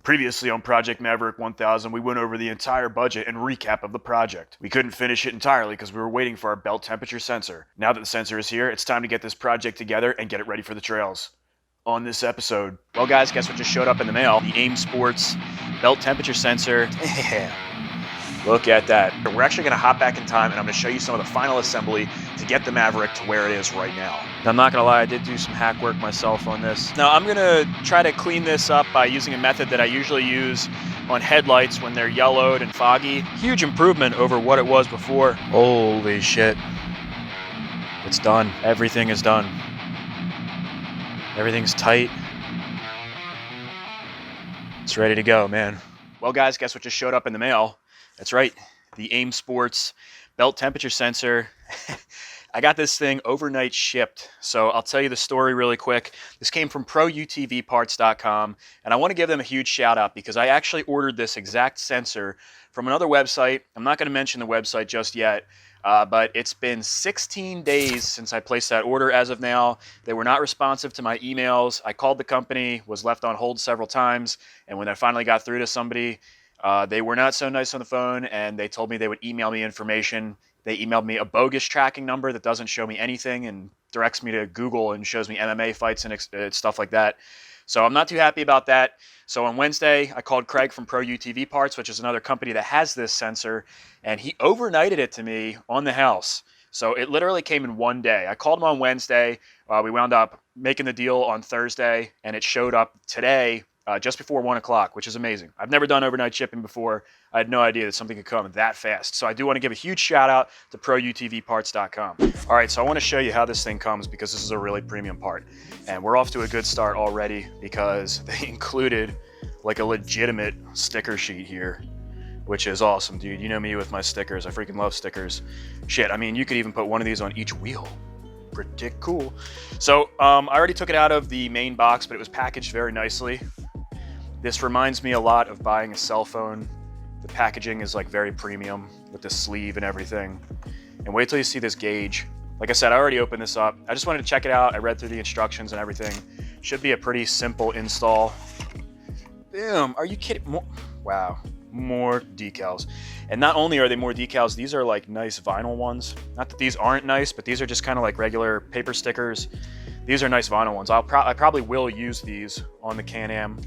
Previously on Project Maverick 1000, we went over the entire budget and recap of the project. We couldn't finish it entirely because we were waiting for our belt temperature sensor. Now that the sensor is here, it's time to get this project together and get it ready for the trails. On this episode, well guys, guess what just showed up in the mail? The AIM Sports belt temperature sensor. Yeah. Look at that. We're actually going to hop back in time and I'm going to show you some of the final assembly to get the Maverick to where it is right now. I'm not going to lie, I did do some hack work myself on this. Now I'm going to try to clean this up by using a method that I usually use on headlights when they're yellowed and foggy. Huge improvement over what it was before. Holy shit. It's done. Everything is done. Everything's tight. It's ready to go, man. Well guys, guess what just showed up in the mail? That's right, the AIM Sports belt temperature sensor. I got this thing overnight shipped, so I'll tell you the story really quick. This came from ProUTVparts.com, and I want to give them a huge shout out because I actually ordered this exact sensor from another website. I'm not going to mention the website just yet, but it's been 16 days since I placed that order as of now. They were not responsive to my emails. I called the company, was left on hold several times, and when I finally got through to somebody, they were not so nice on the phone, and they told me they would email me information. They emailed me a bogus tracking number that doesn't show me anything and directs me to Google and shows me MMA fights and stuff like that. So I'm not too happy about that. So on Wednesday, I called Craig from Pro UTV Parts, which is another company that has this sensor, and he overnighted it to me on the house. So it literally came in one day. I called him on Wednesday. We wound up making the deal on Thursday, and it showed up today, just before 1 o'clock, which is amazing. I've never done overnight shipping before. I had no idea that something could come that fast. So I do want to give a huge shout out to ProUTVparts.com. All right, so I want to show you how this thing comes because this is a really premium part. And we're off to a good start already because they included like a legitimate sticker sheet here, which is awesome, dude. You know me with my stickers. I freaking love stickers. Shit, I mean, you could even put one of these on each wheel. Pretty cool. So I already took it out of the main box, but it was packaged very nicely. This reminds me a lot of buying a cell phone. The packaging is like very premium with the sleeve and everything. And wait till you see this gauge. Like I said, I already opened this up. I just wanted to check it out. I read through the instructions and everything. Should be a pretty simple install. Boom, are you kidding? Wow, more decals. And not only are they more decals, these are like nice vinyl ones. Not that these aren't nice, but these are just kind of like regular paper stickers. These are nice vinyl ones. I probably will use these on the Can-Am.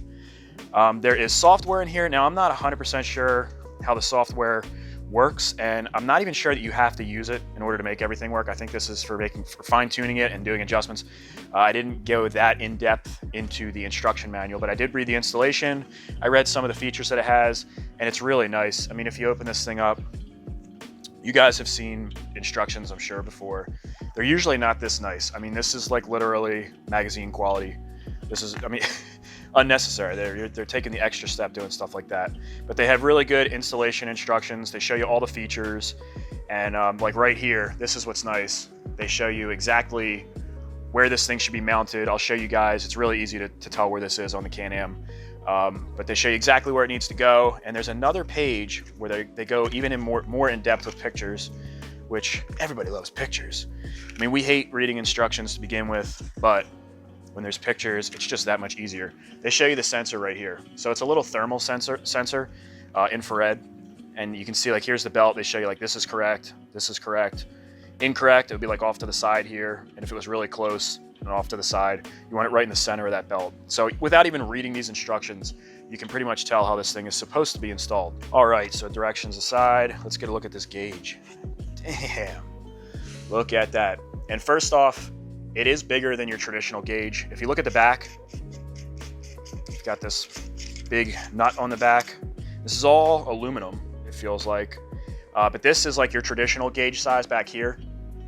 There is software in here. Now, I'm not 100% sure how the software works, and I'm not even sure that you have to use it in order to make everything work. I think this is for fine-tuning it and doing adjustments. I didn't go that in-depth into the instruction manual, but I did read the installation. I read some of the features that it has, and it's really nice. I mean, if you open this thing up, you guys have seen instructions, I'm sure, before. They're usually not this nice. I mean, this is like literally magazine quality. This is, I mean, unnecessary. They're taking the extra step doing stuff like that. But they have really good installation instructions. They show you all the features. And like right here, this is what's nice. They show you exactly where this thing should be mounted. I'll show you guys. It's really easy to tell where this is on the Can-Am. But they show you exactly where it needs to go. And there's another page where they go even in more in depth with pictures, which everybody loves pictures. I mean, we hate reading instructions to begin with, but when there's pictures, it's just that much easier. They show you the sensor right here. So it's a little thermal sensor, infrared. And you can see like, here's the belt. They show you like, this is correct. This is correct. Incorrect, it would be like off to the side here. And if it was really close and off to the side, you want it right in the center of that belt. So without even reading these instructions, you can pretty much tell how this thing is supposed to be installed. All right, so directions aside, let's get a look at this gauge. Damn, look at that. And first off, it is bigger than your traditional gauge. If you look at the back, you've got this big nut on the back. This is all aluminum, it feels like. But this is like your traditional gauge size back here.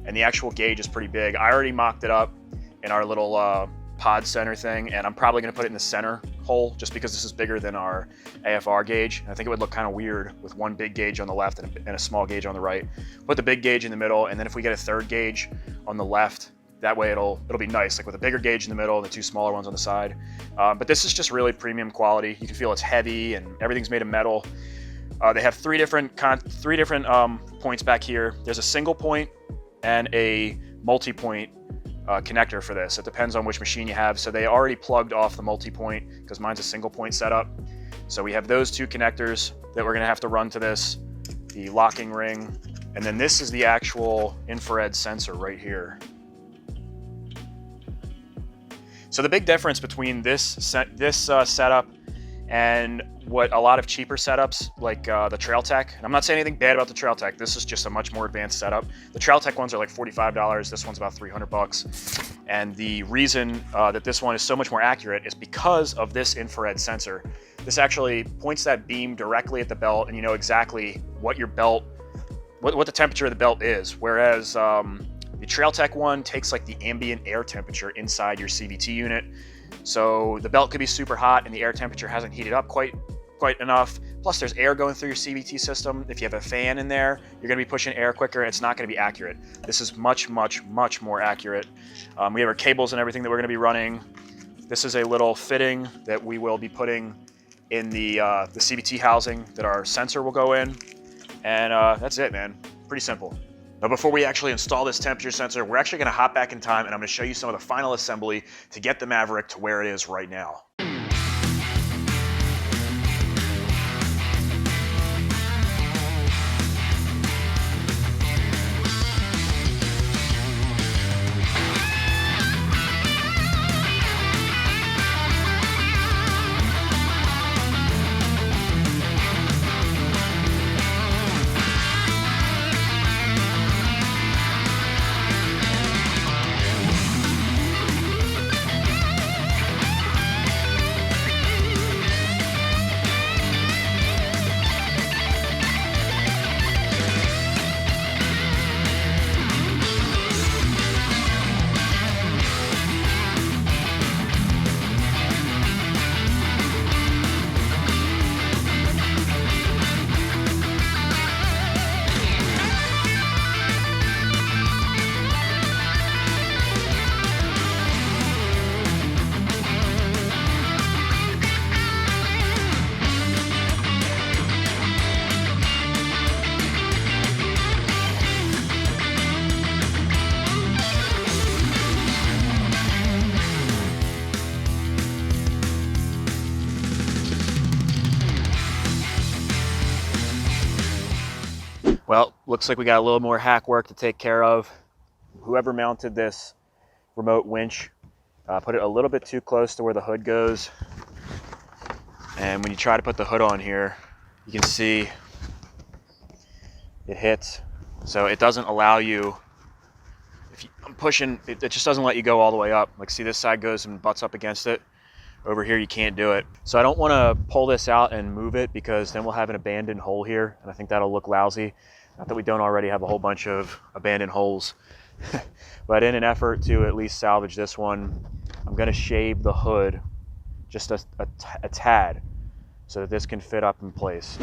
And the actual gauge is pretty big. I already mocked it up in our little pod center thing. And I'm probably gonna put it in the center hole just because this is bigger than our AFR gauge. And I think it would look kind of weird with one big gauge on the left and a small gauge on the right. Put the big gauge in the middle. And then if we get a third gauge on the left, that way it'll be nice, like with a bigger gauge in the middle and the two smaller ones on the side. But this is just really premium quality. You can feel it's heavy and everything's made of metal. They have three different points back here. There's a single point and a multi-point connector for this. It depends on which machine you have. So they already plugged off the multi-point because mine's a single point setup. So we have those two connectors that we're gonna have to run to this, the locking ring, and then this is the actual infrared sensor right here. So the big difference between this setup and what a lot of cheaper setups like the TrailTech, and I'm not saying anything bad about the TrailTech, this is just a much more advanced setup. The TrailTech ones are like $45, this one's about 300 bucks. And the reason that this one is so much more accurate is because of this infrared sensor. This actually points that beam directly at the belt, and you know exactly what your belt, what the temperature of the belt is. Whereas the TrailTech one takes like the ambient air temperature inside your CVT unit. So the belt could be super hot and the air temperature hasn't heated up quite enough. Plus there's air going through your CVT system. If you have a fan in there, you're gonna be pushing air quicker and it's not gonna be accurate. This is much, much, much more accurate. We have our cables and everything that we're gonna be running. This is a little fitting that we will be putting in the CVT housing that our sensor will go in. And that's it, man. Pretty simple. Now, before we actually install this temperature sensor, we're actually gonna hop back in time and I'm gonna show you some of the final assembly to get the Maverick to where it is right now. Well, looks like we got a little more hack work to take care of. Whoever mounted this remote winch put it a little bit too close to where the hood goes. And when you try to put the hood on here, you can see it hits. So it doesn't allow you, I'm pushing, it just doesn't let you go all the way up. Like see, this side goes and butts up against it. Over here, you can't do it. So I don't want to pull this out and move it because then we'll have an abandoned hole here. And I think that'll look lousy. Not that we don't already have a whole bunch of abandoned holes. But in an effort to at least salvage this one, I'm going to shave the hood just a tad so that this can fit up in place.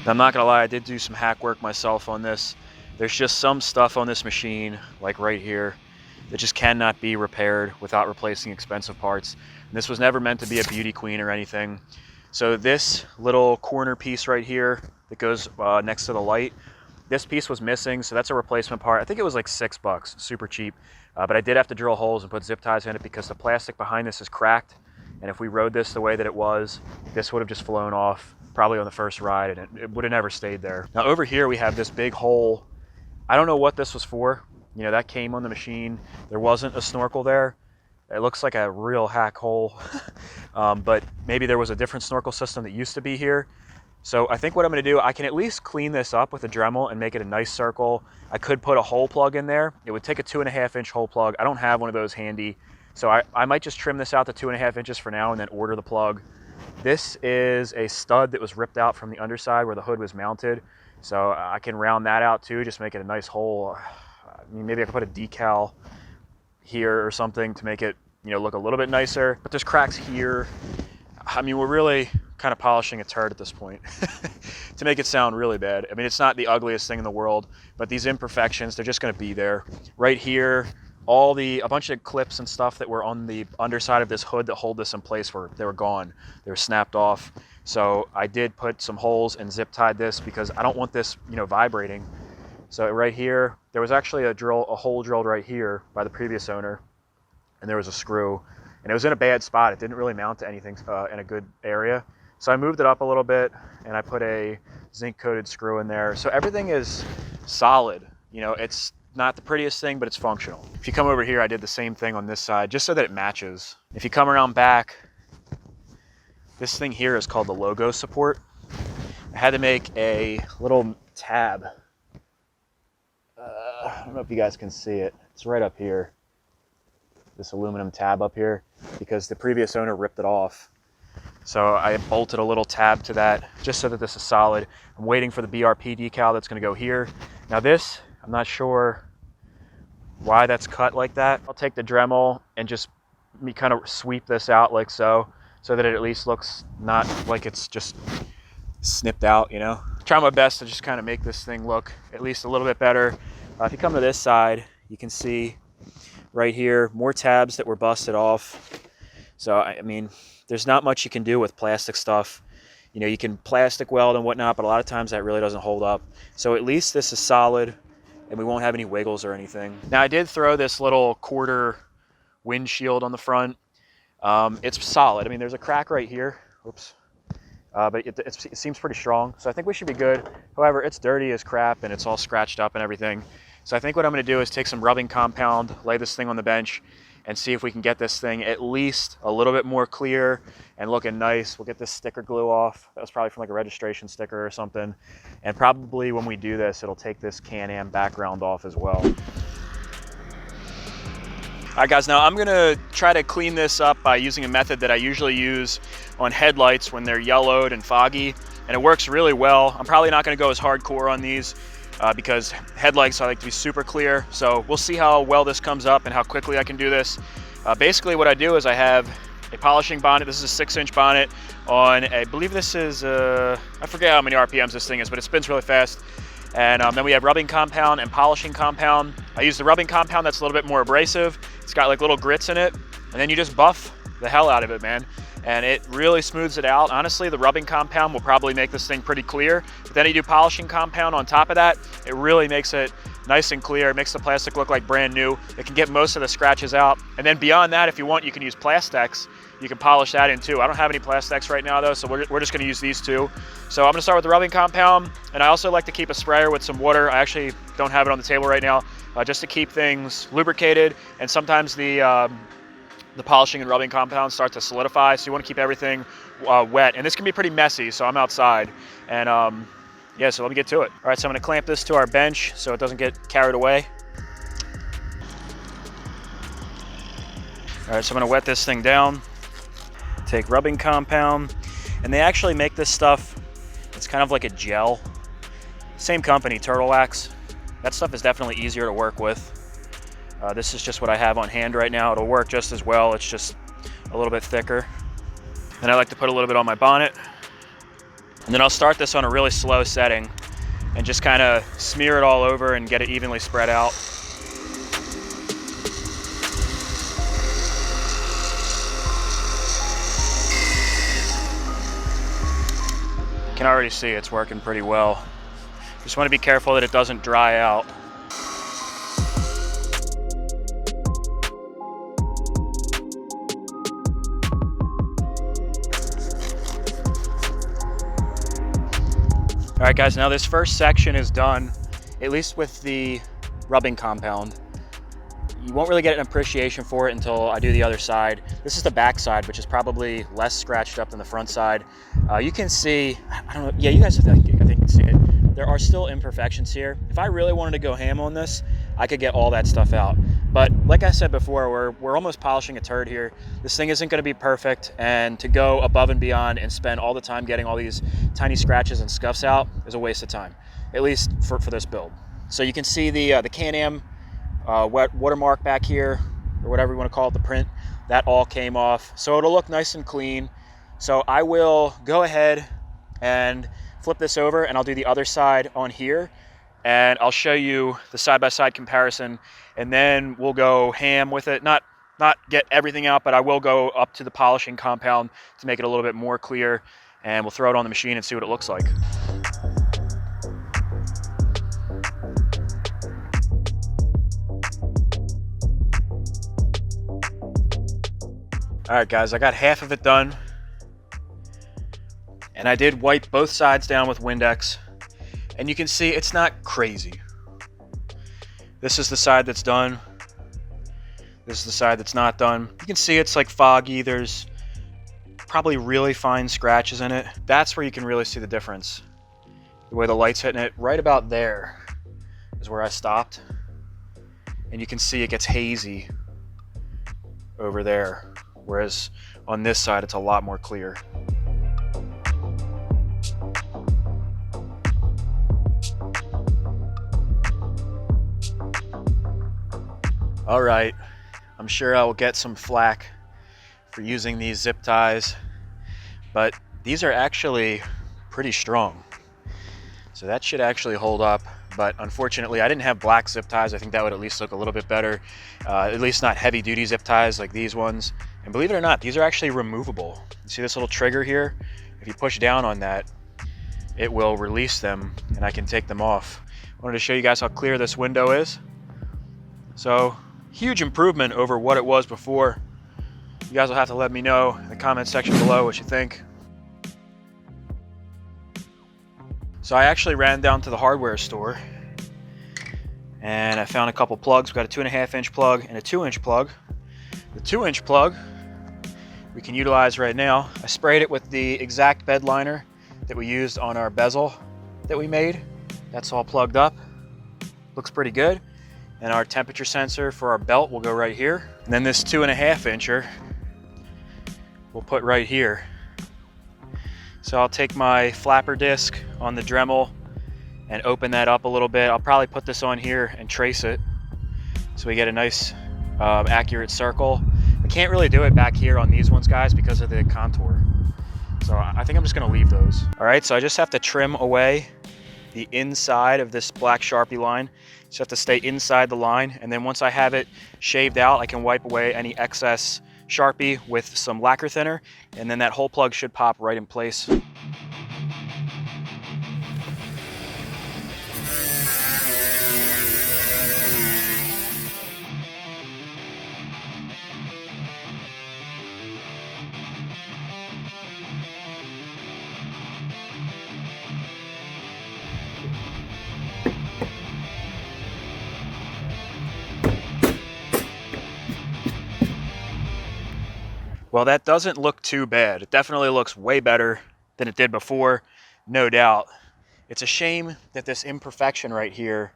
I'm not gonna lie, I did do some hack work myself on this. There's just some stuff on this machine, like right here, that just cannot be repaired without replacing expensive parts. And this was never meant to be a beauty queen or anything. So this little corner piece right here that goes next to the light, this piece was missing, so that's a replacement part. I think it was like $6, super cheap. But I did have to drill holes and put zip ties in it because the plastic behind this is cracked. And if we rode this the way that it was, this would have just flown off probably on the first ride and it would have never stayed there. Now over here we have this big hole. I don't know what this was for. You know, that came on the machine. There wasn't a snorkel there. It looks like a real hack hole. But maybe there was a different snorkel system that used to be here. So I think what I'm gonna do, I can at least clean this up with a Dremel and make it a nice circle. I could put a hole plug in there. It would take a 2.5 inch hole plug. I don't have one of those handy. So I might just trim this out to 2.5 inches for now and then order the plug. This is a stud that was ripped out from the underside where the hood was mounted. So I can round that out too, just make it a nice hole. I mean, maybe I could put a decal here or something to make it, you know, look a little bit nicer. But there's cracks here. I mean, we're really kind of polishing a turd at this point to make it sound really bad. I mean, it's not the ugliest thing in the world, but these imperfections, they're just gonna be there. Right here, a bunch of clips and stuff that were on the underside of this hood that hold this in place they were gone. They were snapped off. So I did put some holes and zip tied this because I don't want this, vibrating. So right here, there was actually a hole drilled right here by the previous owner, and there was a screw, and it was in a bad spot. It didn't really mount to anything in a good area. So I moved it up a little bit, and I put a zinc-coated screw in there. So everything is solid. It's not the prettiest thing, but it's functional. If you come over here, I did the same thing on this side, just so that it matches. If you come around back, this thing here is called the logo support. I had to make a little tab. I don't know if you guys can see it. It's right up here. This aluminum tab up here, because the previous owner ripped it off. So I bolted a little tab to that just so that this is solid. I'm waiting for the BRP decal that's going to go here. Now this, I'm not sure why that's cut like that. I'll take the Dremel and just kind of sweep this out like so that it at least looks not like it's just snipped out, Try my best to just kind of make this thing look at least a little bit better. If you come to this side, you can see right here, more tabs that were busted off. So, I mean, there's not much you can do with plastic stuff. You can plastic weld and whatnot, but a lot of times that really doesn't hold up. So at least this is solid, and we won't have any wiggles or anything. Now, I did throw this little quarter windshield on the front. It's solid. I mean, there's a crack right here. Oops. But it seems pretty strong, so I think we should be good. However, it's dirty as crap, and it's all scratched up and everything. So I think what I'm going to do is take some rubbing compound, lay this thing on the bench, and see if we can get this thing at least a little bit more clear and looking nice. We'll get this sticker glue off. That was probably from like a registration sticker or something. And probably when we do this, it'll take this Can-Am background off as well. All right, guys, now I'm gonna try to clean this up by using a method that I usually use on headlights when they're yellowed and foggy, and it works really well. I'm probably not gonna go as hardcore on these because headlights I like to be super clear. So we'll see how well this comes up and how quickly I can do this. Basically what I do is I have a polishing bonnet. This is a 6-inch bonnet on, I believe this is, I forget how many RPMs this thing is, but it spins really fast. And then we have rubbing compound and polishing compound. I use the rubbing compound that's a little bit more abrasive. It's got like little grits in it. And then you just buff the hell out of it, man. And it really smooths it out. Honestly, the rubbing compound will probably make this thing pretty clear. But then you do polishing compound on top of that, it really makes it nice and clear. It makes the plastic look like brand new. It can get most of the scratches out. And then beyond that, if you want, you can use Plastex. You can polish that in too. I don't have any Plastex right now though, so we're just gonna use these two. So I'm gonna start with the rubbing compound, and I also like to keep a sprayer with some water. I actually don't have it on the table right now, just to keep things lubricated. And sometimes the polishing and rubbing compounds start to solidify, so you want to keep everything wet. And this can be pretty messy, so I'm outside. And yeah, so let me get to it. All right, so I'm gonna clamp this to our bench so it doesn't get carried away. All right, so I'm gonna wet this thing down. Take rubbing compound, and they actually make this stuff, it's kind of like a gel. Same company, Turtle Wax. That stuff is definitely easier to work with. This is just what I have on hand right now. It'll work just as well, it's just a little bit thicker. And I like to put a little bit on my bonnet. And then I'll start this on a really slow setting and just kind of smear it all over and get it evenly spread out. You can already see it's working pretty well. Just want to be careful that it doesn't dry out. All right, guys, now this first section is done, at least with the rubbing compound. You won't really get an appreciation for it until I do the other side. This is the back side, which is probably less scratched up than the front side. You can see, I don't know, yeah, you guys, I think you can see it. There are still imperfections here. If I really wanted to go ham on this, I could get all that stuff out. But like I said before, we're almost polishing a turd here. This thing isn't gonna be perfect, and to go above and beyond and spend all the time getting all these tiny scratches and scuffs out is a waste of time, at least for this build. So you can see the Can-Am watermark back here, or whatever you want to call it, the print, that all came off. So it'll look nice and clean. So I will go ahead and flip this over, and I'll do the other side on here. and I'll show you the side-by-side comparison, and then we'll go ham with it. Not get everything out, but I will go up to the polishing compound to make it a little bit more clear, and we'll throw it on the machine and see what it looks like. All right, guys, I got half of it done, and I did wipe both sides down with Windex, and you can see it's not crazy. This is the side that's done. This is the side that's not done. You can see it's like foggy. There's probably really fine scratches in it. That's where you can really see the difference. The way the light's hitting it, right about there is where I stopped. And you can see it gets hazy over there. Whereas on this side, it's a lot more clear. All right. I'm sure I will get some flack for using these zip ties, but these are actually pretty strong. So that should actually hold up, but unfortunately I didn't have black zip ties. I think that would at least look a little bit better, at least not heavy duty zip ties like these ones. And believe it or not, these are actually removable. You see this little trigger here? If you push down on that, it will release them and I can take them off. I wanted to show you guys how clear this window is. So huge improvement over what it was before. You guys will have to let me know in the comment section below what you think. So I actually ran down to the hardware store and I found a couple plugs. We've got a 2.5-inch plug and a 2-inch plug. The 2-inch plug we can utilize right now. I sprayed it with the exact bed liner that we used on our bezel that we made. That's all plugged up. Looks pretty good. And our temperature sensor for our belt will go right here. And then this 2.5-incher we'll put right here. So I'll take my flapper disc on the Dremel and open that up a little bit. I'll probably put this on here and trace it so we get a nice accurate circle. I can't really do it back here on these ones, guys, because of the contour. So I think I'm just gonna leave those. All right, so I just have to trim away the inside of this black Sharpie line. Just have to stay inside the line, and then once I have it shaved out, I can wipe away any excess Sharpie with some lacquer thinner, and then that whole plug should pop right in place. Well, that doesn't look too bad. It definitely looks way better than it did before, no doubt. It's a shame that this imperfection right here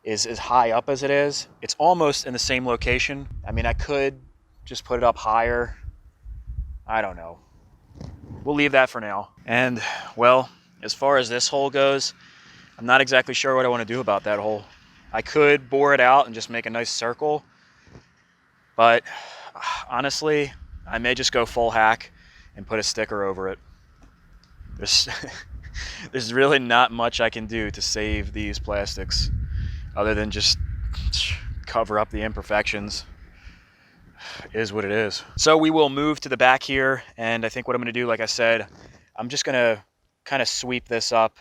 is as high up as it is. It's almost in the same location. I mean, I could just put it up higher. I don't know. We'll leave that for now. And, well, as far as this hole goes, I'm not exactly sure what I want to do about that hole. I could bore it out and just make a nice circle, but honestly, I may just go full hack and put a sticker over it. There's really not much I can do to save these plastics other than just cover up the imperfections. It is what it is. So we will move to the back here, and I think what I'm going to do, like I said, I'm just going to kind of sweep this up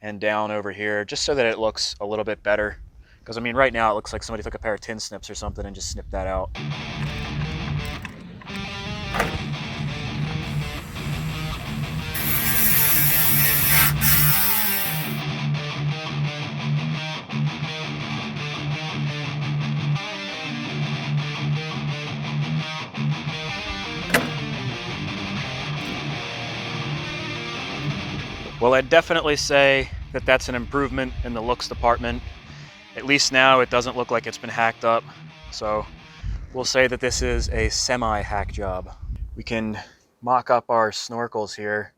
and down over here just so that it looks a little bit better. Because I mean, right now it looks like somebody took a pair of tin snips or something and just snipped that out. Well, I'd definitely say that that's an improvement in the looks department. At least now it doesn't look like it's been hacked up. So we'll say that this is a semi-hack job. We can mock up our snorkels here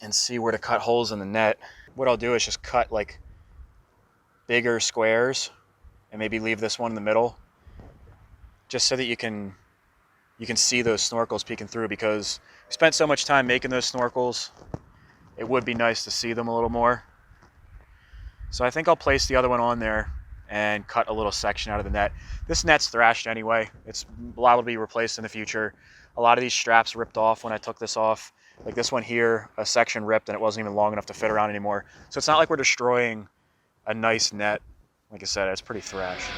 and see where to cut holes in the net. What I'll do is just cut like bigger squares and maybe leave this one in the middle, just so that you can see those snorkels peeking through, because we spent so much time making those snorkels. It would be nice to see them a little more. So I think I'll place the other one on there and cut a little section out of the net. This net's thrashed anyway. It's liable to be replaced in the future. A lot of these straps ripped off when I took this off. Like this one here, a section ripped and it wasn't even long enough to fit around anymore. So it's not like we're destroying a nice net. Like I said, it's pretty thrashed.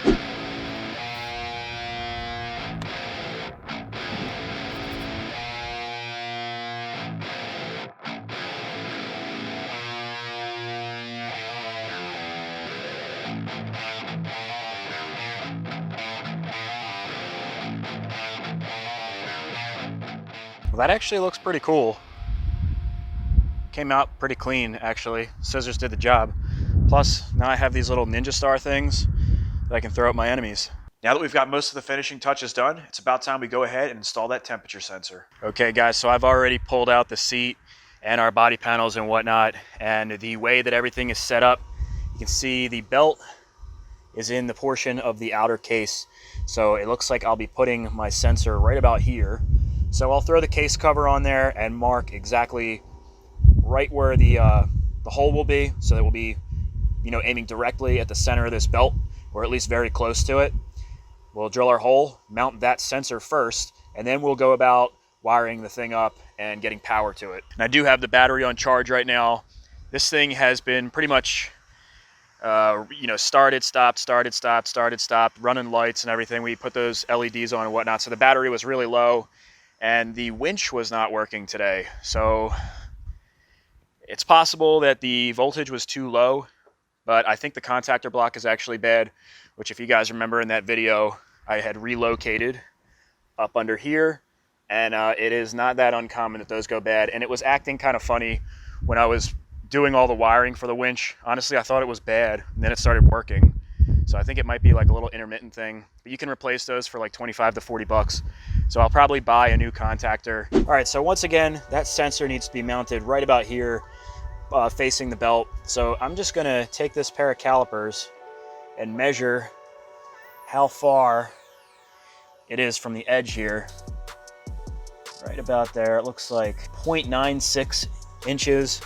Well, that actually looks pretty cool. Came out pretty clean, actually. Scissors did the job. Plus, now I have these little ninja star things that I can throw at my enemies. Now that we've got most of the finishing touches done, it's about time we go ahead and install that temperature sensor. Okay guys, so I've already pulled out the seat and our body panels and whatnot, and the way that everything is set up, you can see the belt is in the portion of the outer case. So it looks like I'll be putting my sensor right about here. So I'll throw the case cover on there and mark exactly right where the hole will be, so that we'll be, you know, aiming directly at the center of this belt, or at least very close to it. We'll drill our hole, mount that sensor first, and then we'll go about wiring the thing up and getting power to it. And I do have the battery on charge right now. This thing has been pretty much, you know, started, stopped, running lights and everything. We put those LEDs on and whatnot, so the battery was really low, and the winch was not working today. So it's possible that the voltage was too low, but I think the contactor block is actually bad, which if you guys remember in that video, I had relocated up under here, and it is not that uncommon that those go bad. And it was acting kind of funny when I was doing all the wiring for the winch. Honestly, I thought it was bad, and then it started working. So I think it might be like a little intermittent thing, but you can replace those for like 25 to 40 bucks. So I'll probably buy a new contactor. All right, so once again, that sensor needs to be mounted right about here, facing the belt. So I'm just gonna take this pair of calipers and measure how far it is from the edge here. Right about there, it looks like 0.96 inches.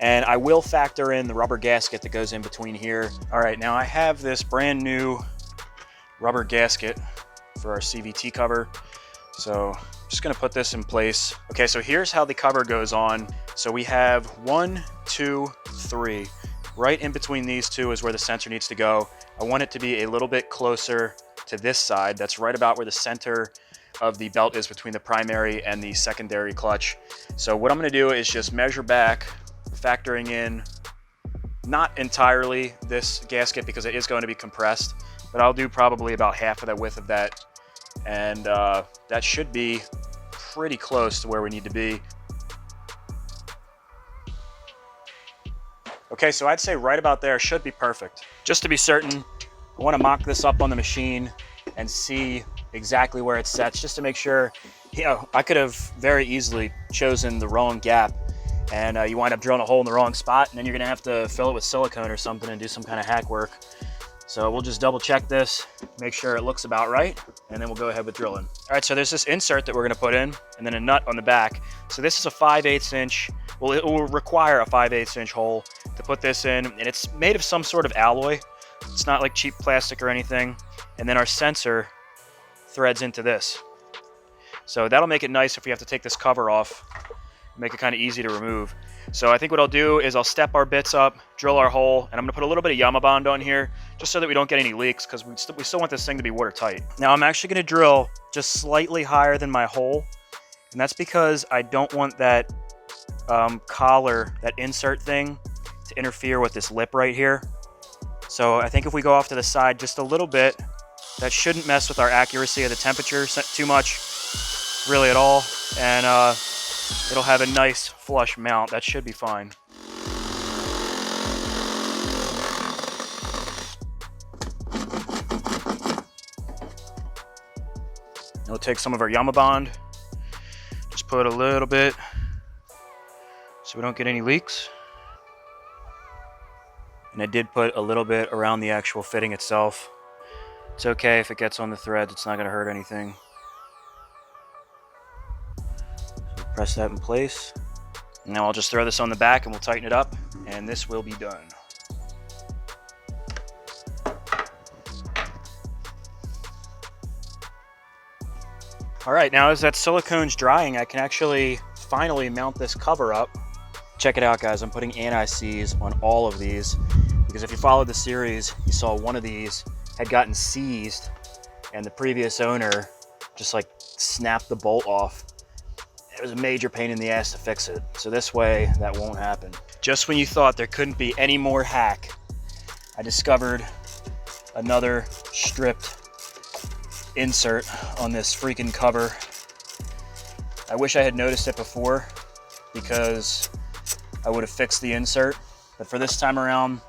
And I will factor in the rubber gasket that goes in between here. All right, now I have this brand new rubber gasket for our CVT cover. So I'm just gonna put this in place. Okay, so here's how the cover goes on. So we have 1, 2, 3. Right in between these two is where the sensor needs to go. I want it to be a little bit closer to this side. That's right about where the center of the belt is between the primary and the secondary clutch. So what I'm gonna do is just measure back, factoring in not entirely this gasket because it is going to be compressed, but I'll do probably about half of the width of that, and that should be pretty close to where we need to be. Okay, so I'd say right about there should be perfect. Just to be certain, I want to mock this up on the machine and see exactly where it sets, just to make sure. You know, I could have very easily chosen the wrong gap, and you wind up drilling a hole in the wrong spot, and then you're gonna have to fill it with silicone or something and do some kind of hack work. So we'll just double check this, make sure it looks about right, and then we'll go ahead with drilling. All right, so there's this insert that we're gonna put in, and then a nut on the back. So this is a 5/8 inch, well, it will require a 5/8 inch hole to put this in, and it's made of some sort of alloy. It's not like cheap plastic or anything. And then our sensor threads into this. So that'll make it nice if we have to take this cover off, make it kind of easy to remove. So I think what I'll do is I'll step our bits up, drill our hole, and I'm gonna put a little bit of Yama Bond on here just so that we don't get any leaks, because we still want this thing to be watertight. Now I'm actually gonna drill just slightly higher than my hole, and that's because I don't want that collar, that insert thing, to interfere with this lip right here. So I think if we go off to the side just a little bit, that shouldn't mess with our accuracy of the temperature too much, really at all, and it'll have a nice flush mount. That should be fine. We'll take some of our Yama Bond, just put a little bit so we don't get any leaks. And I did put a little bit around the actual fitting itself. It's okay if it gets on the threads, it's not gonna hurt anything. So press that in place. And now I'll just throw this on the back and we'll tighten it up, and this will be done. All right, now as that silicone's drying, I can actually finally mount this cover up. Check it out, guys. I'm putting anti-seize on all of these because if you followed the series, you saw one of these had gotten seized and the previous owner just like snapped the bolt off. It was a major pain in the ass to fix it. So this way, that won't happen. Just when you thought there couldn't be any more hack, I discovered another stripped insert on this freaking cover. I wish I had noticed it before because I would have fixed the insert, but for this time around,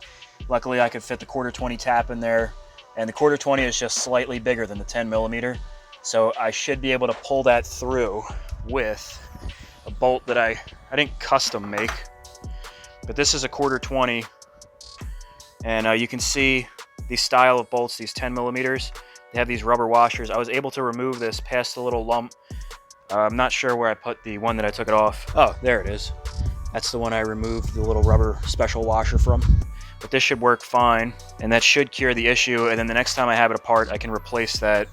luckily I could fit the 1/4-20 tap in there, and the 1/4-20 is just slightly bigger than the 10mm, so I should be able to pull that through with a bolt that I didn't custom make, but this is a 1/4-20, and you can see these style of bolts, these 10mm, they have these rubber washers. I was able to remove this past the little lump. I'm not sure where I put the one that I took it off. Oh, there it is. That's the one I removed the little rubber special washer from. But this should work fine, and that should cure the issue, and then the next time I have it apart, I can replace that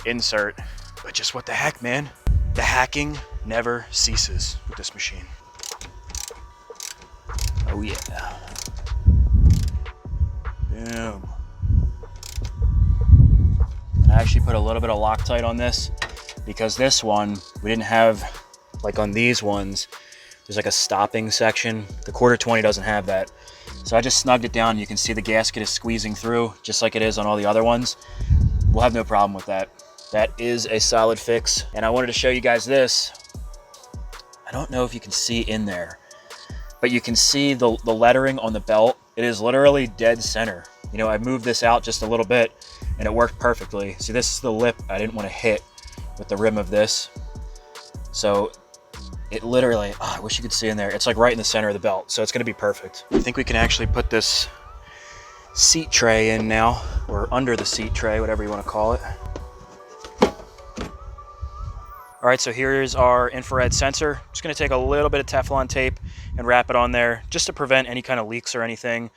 insert. But just what the heck, man? The hacking never ceases with this machine. Oh yeah. Boom. And I actually put a little bit of Loctite on this because this one, we didn't have, like on these ones, there's like a stopping section. The 1/4-20 doesn't have that. So I just snugged it down. You can see the gasket is squeezing through just like it is on all the other ones. We'll have no problem with that. That is a solid fix. And I wanted to show you guys this. I don't know if you can see in there, but you can see the lettering on the belt. It is literally dead center. You know, I moved this out just a little bit and it worked perfectly. See, this is the lip I didn't want to hit with the rim of this. So it literally, oh, I wish you could see in there. It's like right in the center of the belt. So it's going to be perfect. I think we can actually put this seat tray in now, or under the seat tray, whatever you want to call it. All right, so here's our infrared sensor. Just going to take a little bit of Teflon tape and wrap it on there just to prevent any kind of leaks or anything.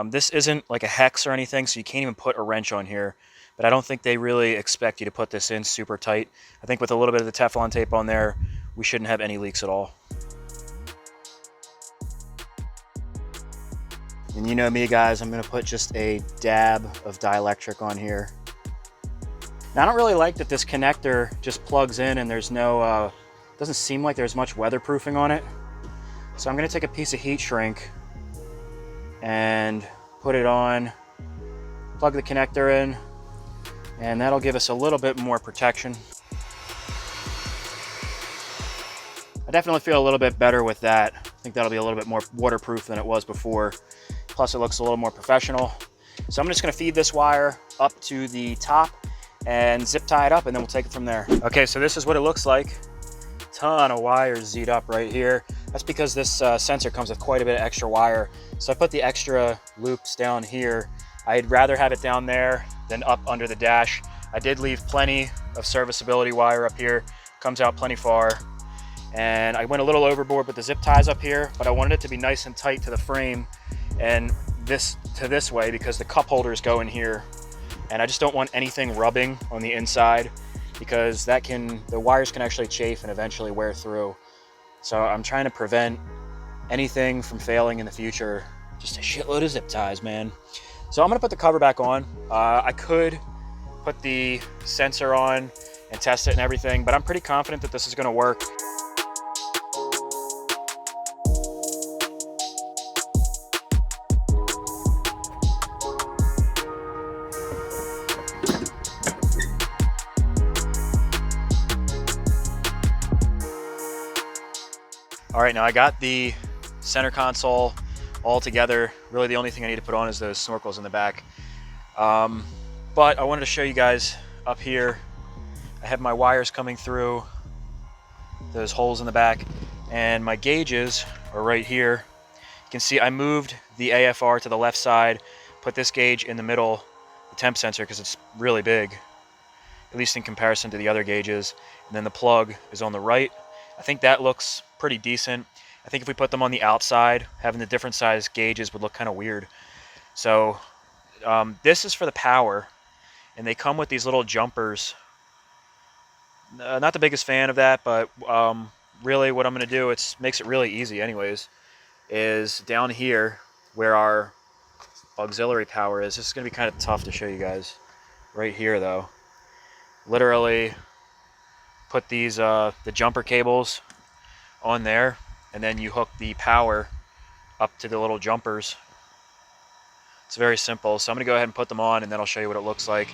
This isn't like a hex or anything, so you can't even put a wrench on here. But I don't think they really expect you to put this in super tight. I think with a little bit of the Teflon tape on there, we shouldn't have any leaks at all. And you know me, guys, I'm going to put just a dab of dielectric on here. Now, I don't really like that this connector just plugs in and there's no, doesn't seem like there's much weatherproofing on it. So I'm going to take a piece of heat shrink and put it on, plug the connector in, and that'll give us a little bit more protection. I definitely feel a little bit better with that. I think that'll be a little bit more waterproof than it was before. Plus it looks a little more professional. So I'm just gonna feed this wire up to the top and zip tie it up, and then we'll take it from there. Okay, so this is what it looks like. Ton of wires Z'd up right here. That's because this sensor comes with quite a bit of extra wire. So I put the extra loops down here. I'd rather have it down there than up under the dash. I did leave plenty of serviceability wire up here. Comes out plenty far. And I went a little overboard with the zip ties up here, but I wanted it to be nice and tight to the frame and this way because the cup holders go in here. And I just don't want anything rubbing on the inside because the wires can actually chafe and eventually wear through. So I'm trying to prevent anything from failing in the future. Just a shitload of zip ties, man. So I'm gonna put the cover back on. I could put the sensor on and test it and everything, but I'm pretty confident that this is gonna work. All right, now I got the center console all together. Really the only thing I need to put on is those snorkels in the back. But I wanted to show you guys up here. I have my wires coming through those holes in the back, and my gauges are right here. You can see I moved the AFR to the left side, put this gauge in the middle, the temp sensor, because it's really big, at least in comparison to the other gauges. And then the plug is on the right. I think that looks pretty decent. I think if we put them on the outside, having the different size gauges would look kind of weird. So this is for the power, and they come with these little jumpers Not the biggest fan of that, but really what I'm going to do, it makes it really easy anyways, is down here where our auxiliary power is. This is going to be kind of tough to show you guys. Right here though, literally put these the jumper cables on there, and then you hook the power up to the little jumpers. It's very simple. So I'm going to go ahead and put them on, and then I'll show you what it looks like.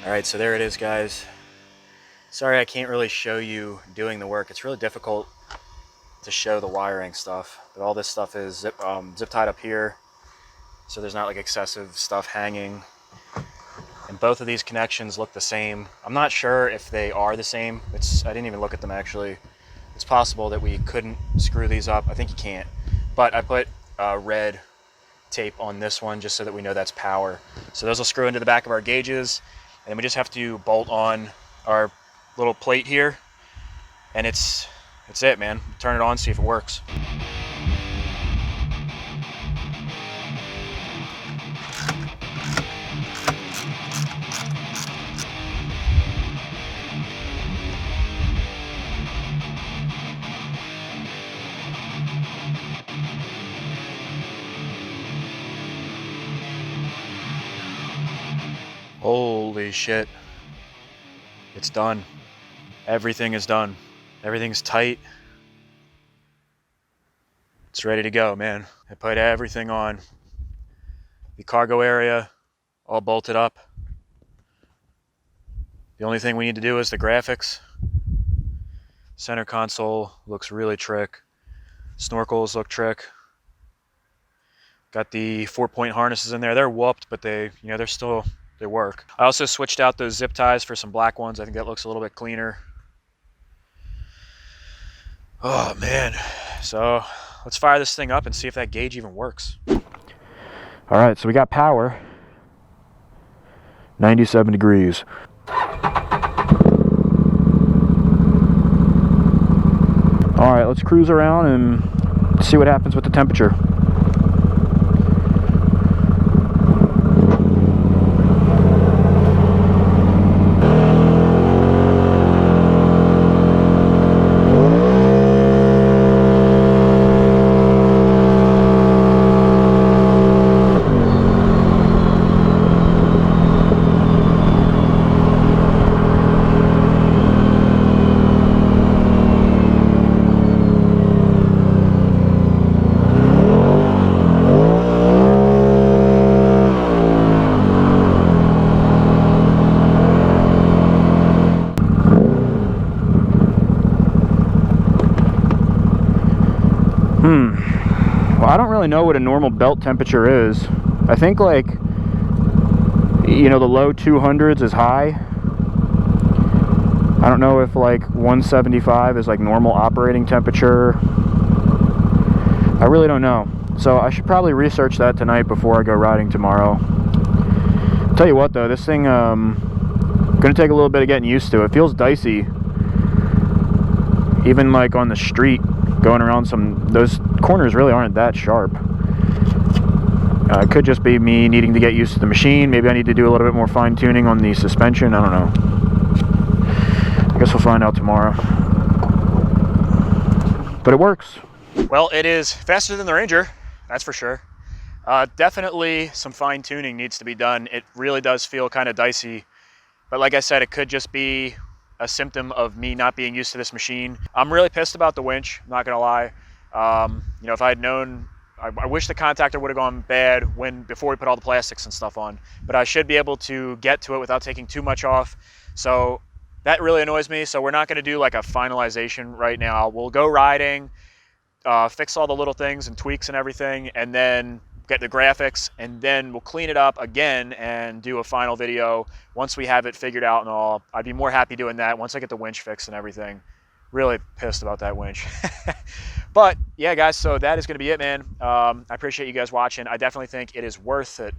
Alright, so there it is, guys. Sorry I can't really show you doing the work. It's really difficult to show the wiring stuff, but all this stuff is zip tied up here, so there's not like excessive stuff hanging. And both of these connections look the same. I'm not sure if they are the same. I didn't even look at them actually. It's possible that we couldn't screw these up. I think you can't, but I put red tape on this one just so that we know that's power. So those will screw into the back of our gauges, and then we just have to bolt on our little plate here, and it's it, man. Turn it on, see if it works. Holy shit. It's done. Everything is done. Everything's tight. It's ready to go, man. I put everything on. The cargo area all bolted up. The only thing we need to do is the graphics. Center console looks really trick. Snorkels look trick. Got the 4-point harnesses in there. They're whooped, but they work. I also switched out those zip ties for some black ones. I think that looks a little bit cleaner. Oh man. So let's fire this thing up and see if that gauge even works. All right, so we got power. 97 degrees. All right, let's cruise around and see what happens with the temperature. Well, I don't really know what a normal belt temperature is. I think like, you know, the low 200s is high. I don't know if like 175 is like normal operating temperature. I really don't know. So I should probably research that tonight before I go riding tomorrow. Tell you what though, this thing gonna take a little bit of getting used to. It feels dicey. Even like on the street, going around those corners really aren't that sharp. It could just be me needing to get used to the machine. Maybe I need to do a little bit more fine tuning on the suspension. I don't know. I guess we'll find out tomorrow. But it works. Well, it is faster than the Ranger, that's for sure. Definitely some fine tuning needs to be done. It really does feel kind of dicey. But like I said, it could just be a symptom of me not being used to this machine. I'm really pissed about the winch, not gonna lie. You know, if I had known, I wish the contactor would have gone bad before we put all the plastics and stuff on, but I should be able to get to it without taking too much off. So that really annoys me. So we're not gonna do like a finalization right now. We'll go riding, fix all the little things and tweaks and everything, and then get the graphics, and then we'll clean it up again and do a final video once we have it figured out and all. I'd be more happy doing that once I get the winch fixed and everything. Really pissed about that winch. But yeah, guys, so that is going to be it, man. I appreciate you guys watching. I definitely think it is worth it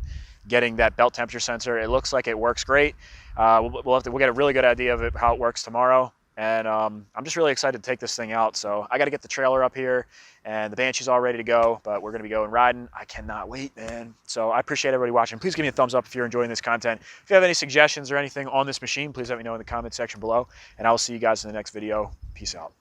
getting that belt temperature sensor. It looks like it works great. We'll get a really good idea of how it works tomorrow. And I'm just really excited to take this thing out. So I got to get the trailer up here, and the Banshee's all ready to go, but we're going to be going riding. I cannot wait, man. So I appreciate everybody watching. Please give me a thumbs up if you're enjoying this content. If you have any suggestions or anything on this machine, please let me know in the comment section below, and I will see you guys in the next video. Peace out.